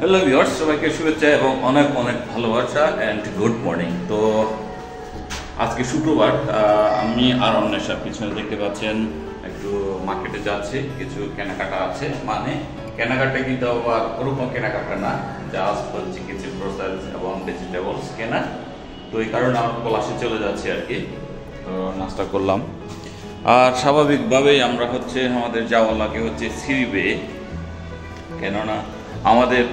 Hello viewers, সবাইকে শুভেচ্ছা এবং অনেক অনেক ভালোবাসা অ্যান্ড গুড মর্নিং। তো আজকে শুক্রবার, আমি আর অন্বেষা পিছনে দেখতে পাচ্ছেন একটু মার্কেটে যাচ্ছি, কিছু কেনাকাটা আছে। মানে কেনাকাটা কিন্তু আবার ওরকম কেনাকাটা না, জাস্ট হচ্ছে কিছু গ্রোসারিজ এবং ভেজিটেবলস কেনা। তো এই কারণে আমার পলাশে চলে যাচ্ছি আর কি। তো নাস্তা করলাম, আর স্বাভাবিকভাবেই আমরা হচ্ছে আমাদের যাওয়া লাগে হচ্ছে সিঁড়ি বেয়ে, কেননা আমাদের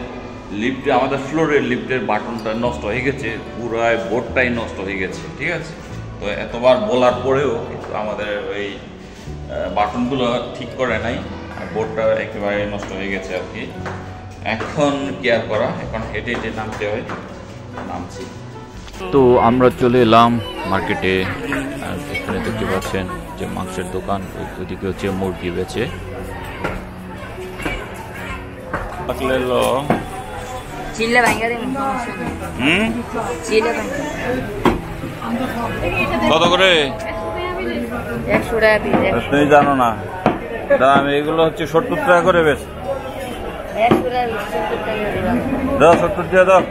লিফটে, আমাদের ফ্লোরের লিফটের বাটনটা নষ্ট হয়ে গেছে, পুরাই বোর্ডটাই নষ্ট হয়ে গেছে। ঠিক আছে, তো এতবার বলার পরেও কিন্তু আমাদের ওই বাটনগুলো ঠিক করে নাই, আর বোর্ডটা একেবারে নষ্ট হয়ে গেছে আর কি। এখন কেয়ার করা, এখন হেঁটে হেঁটে নামতে হয়, নামছি। তো আমরা চলে এলাম মার্কেটে, আর এখানে দেখতে পাচ্ছেন যে মাংসের দোকান, ওইদিকে হচ্ছে মুরগি বেচে। কত করে? 100 টাকা পিস। তুমি জানো না দাম, এগুলো হচ্ছে 70 টাকা করে বেশ। 70 টাকা দাও,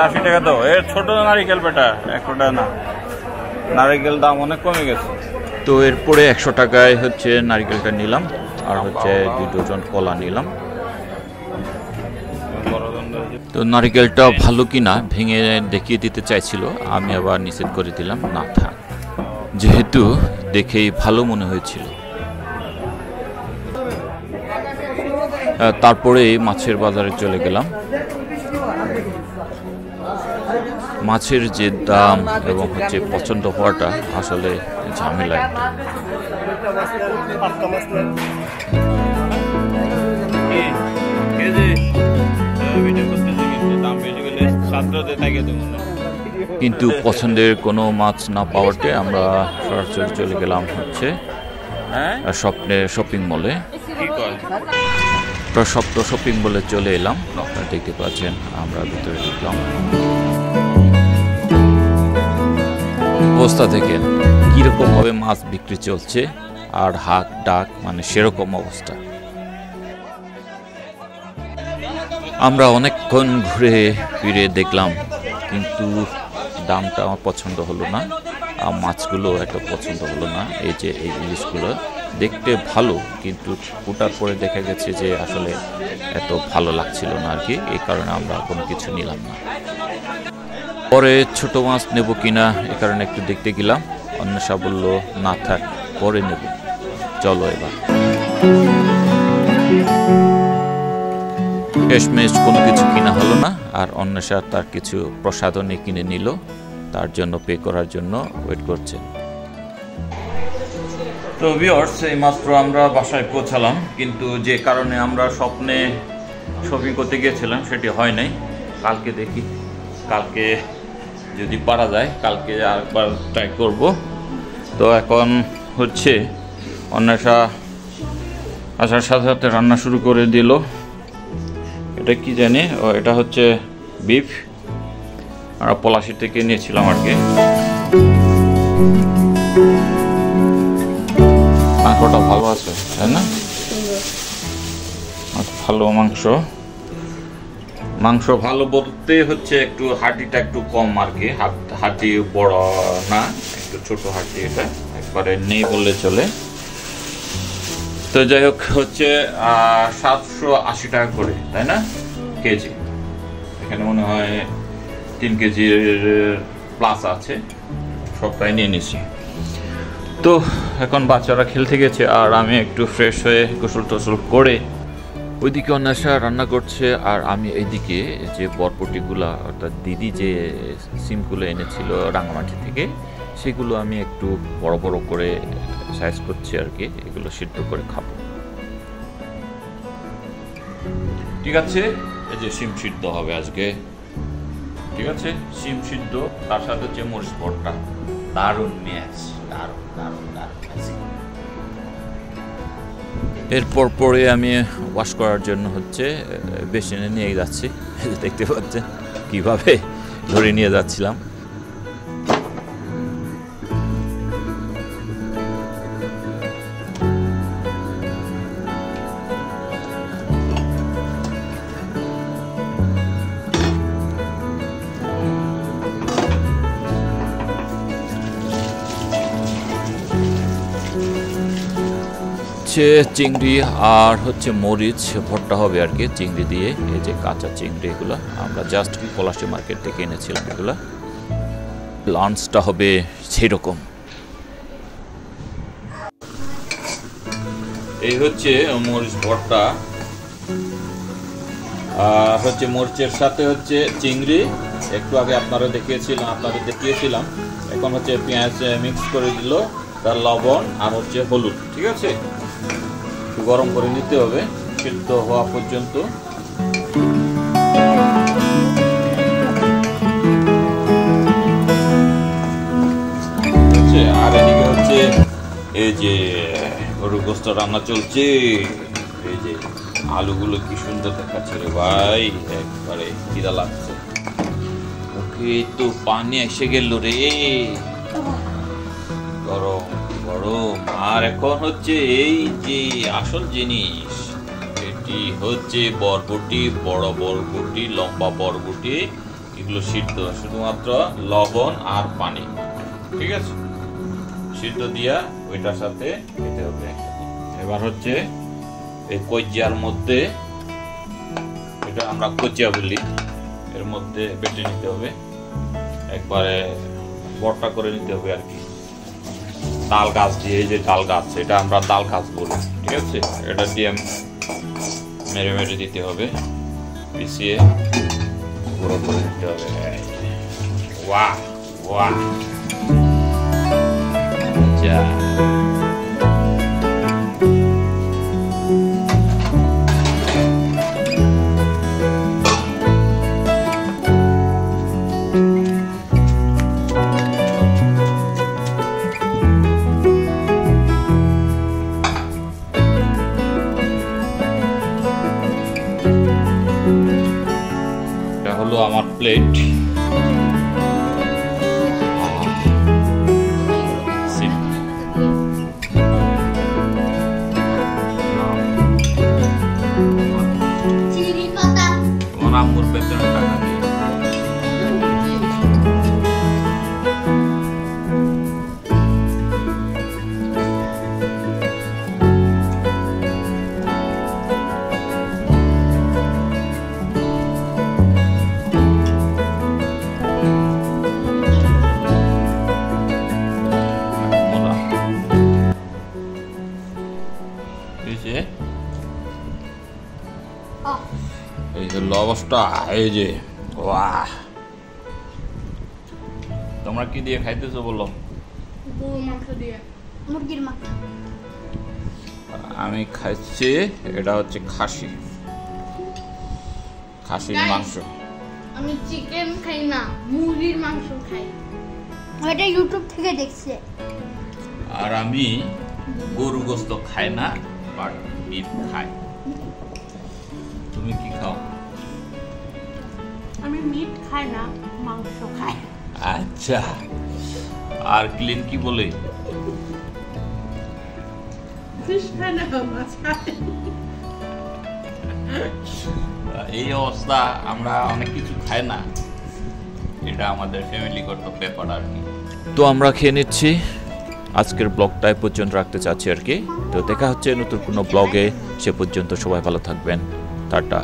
80 টাকা দাও। এর ছোট নারিকেল বেটা, 100 টাকা না, নারিকেল দাম অনেক কমে গেছে। তো এরপরে 100 টাকায় হচ্ছে নারিকেলটা নিলাম, আর হচ্ছে 2 ডজন কলা নিলাম। তো নারিকেলটা ভালো কিনা ভেঙে দেখিয়ে দিতে চাইছিল, আমি আবার নিষেধ করে দিলাম, না থাক, যেহেতু দেখেই ভালো মনে হয়েছিল। তারপরে মাছের বাজারে চলে গেলাম। মাছের যে দাম এবং হচ্ছে পছন্দ হওয়াটা আসলে ঝামেলা একটা। কিন্তু পছন্দের কোনো মাছ না পাওয়াতে আমরা সরাসরি চলে গেলাম হচ্ছে শপিং মলে। সপ্ত শপিং মলে চলে এলাম, আপনারা দেখতে পাচ্ছেন আমরা ভিতরে ঢুকলাম। অবস্থা থেকে কিরকম ভাবে মাছ বিক্রি চলছে, আর হাক ডাক মানে সেরকম অবস্থা। আমরা অনেকক্ষণ ঘুরে ফিরে দেখলাম, কিন্তু দামটা আমার পছন্দ হলো না, আর মাছগুলো এত পছন্দ হলো না। এই যে এই ইলিশগুলো দেখতে ভালো, কিন্তু ওটার পরে দেখা গেছে যে আসলে এত ভালো লাগছিল না আর কি, এই কারণে আমরা কোনো কিছু নিলাম না। পরে ছোট মাছ নেব কিনা এ কারণে একটু দেখতে গেলাম, অন্বেষা বলল না থাক, পরে নেব, চলো এবার। শেষমেশ কোনো কিছু কিনা হলো না, আর অন্বেষা তার কিছু প্রসাধনী কিনে নিল, তার জন্য পে করার জন্য ওয়েট করছে। তো ভিউয়ার্স, এই মাত্র আমরা বাসায় পৌঁছালাম, কিন্তু যে কারণে আমরা স্বপ্নে শপিং করতে গিয়েছিলাম সেটি হয় নাই। কালকে দেখি, কালকে যদি পারা যায় কালকে আরেকবার ট্রাই করব। তো এখন হচ্ছে অন্বেষা আসার সাথে সাথে রান্না শুরু করে দিল। এটা কি জানি, ও এটা হচ্ছে বিফ, আমরা পলাশি থেকে নিয়েছিলাম আর কি। মাংসটা ভালো আছে তাই না? ভালো মাংস, মাংস ভালো বলতে হচ্ছে একটু হাড্ডিটা একটু কম আর কি, হাড্ডি বড় না, একটু ছোট হাড্ডি, এটা একবারে নেই বললে চলে। তো যাই হোক, হচ্ছে 780 টাকা করে তাই না কেজি। এখানে মনে হয় 3 কেজির প্লাস আছে, সবটাই নিয়ে নিছি। তো এখন বাচ্চারা খেলতে গেছে, আর আমি একটু ফ্রেশ হয়ে গোসল টোসল করে, ওইদিকে অন্বেষা রান্না করছে, আর আমি এইদিকে যে বরবটিগুলা, অর্থাৎ দিদি যে সিমগুলো এনেছিল রাঙামাটি থেকে, সেগুলো আমি একটু বড় বড় করে সাইজ করছি আর কি, এগুলো সিদ্ধ করে খাবো। ঠিক আছে, এই যে সিম সিদ্ধ হবে আজকে। ঠিক আছে, সিম সিদ্ধ, তার সাথে হচ্ছে মরিচ ভর্তা, দারুণ ম্যাচ, দারুণ দারুণ দারুণ। এরপর পরে আমি ওয়াশ করার জন্য হচ্ছে বেসিনে নিয়ে যাচ্ছি, দেখতে পাচ্ছেন কিভাবে ধরে নিয়ে যাচ্ছিলাম। হচ্ছে চিংড়ি আর হচ্ছে মরিচ ভর্তা হবে আর কি চিংড়ি দিয়ে। এই যে কাঁচা চিংড়ি, এগুলো আমরা জাস্ট পলাশী মার্কেট থেকে এনেছিলাম। এগুলো লাঞ্চটা হবে সেই রকম। এই হচ্ছে মরিচ ভর্তা, আর হচ্ছে মরিচের সাথে হচ্ছে চিংড়ি। একটু আগে আপনাদের দেখিয়েছিলাম। এখন হচ্ছে পেঁয়াজ মিক্স করে দিল, তার লবণ আর হচ্ছে হলুদ। ঠিক আছে, একটু গরম করে নিতে হবে সিদ্ধ হওয়া পর্যন্ত। আর এদিকে হচ্ছে এই যে গরুর গোশত রান্না চলছে। এই যে আলুগুলো কি সুন্দর দেখাচ্ছে রে ভাই, একবারে খিদা লাগছে। ওকে, তো পানি এসে গেল রে, গরম গরম। আর এখন হচ্ছে এই যে আসল জিনিস, এটি হচ্ছে বরবটি, বড় বরবটি, লম্বা বরবটি। এগুলো সিদ্ধ, শুধুমাত্র লবণ আর পানি। ঠিক আছে, সিদ্ধ দিয়া ওইটার সাথে খেতে হবে। এবার হচ্ছে এই কজিয়ার মধ্যে, এটা আমরা কজিয়া বলি, এর মধ্যে বেটে নিতে হবে, একবারে বড়টা করে নিতে হবে আর কি। তাল গাছ দিয়ে, এই যে তাল গাছ, এটা আমরা তাল গাছ বলি। ঠিক আছে, এটা দিয়ে মেরে মেরে দিতে হবে, পিছিয়ে গুঁড়ো করে দিতে হবে। ওয়াহ ওয়াহ, যা আমার প্লেট। আমার আম্মুর বেতনের টাকা দিয়ে এই হলো অবস্থা। এই যে বাহ, তোমরা কি দিয়ে খাইতেছো বলো? আমি খাইছি, এটা হচ্ছে খাসির মাংস। আমি চিকেন খাই না, মুরগির মাংস খাই। এটা ইউটিউব থেকে দেখছি। আর আমি গরু গোশত খাই না, বাট বিফ খাই। তুমি কি খাও? আমি মিট খাই না, মাংস খাই। আচ্ছা, আর ক্লিন কি বলে? ফিশ খাই না, মাছ খাই। এই অবস্থা, আমরা অনেক কিছু খাই না, এটা আমাদের ফ্যামিলিগত ব্যাপার আর কি। তো আমরা খেয়ে নিচ্ছি। আজকের ব্লগটা এই পর্যন্ত রাখতে চাচ্ছি আর কি। তো দেখা হচ্ছে নতুন কোনো ব্লগে, সে পর্যন্ত সবাই ভালো থাকবেন। টাটা।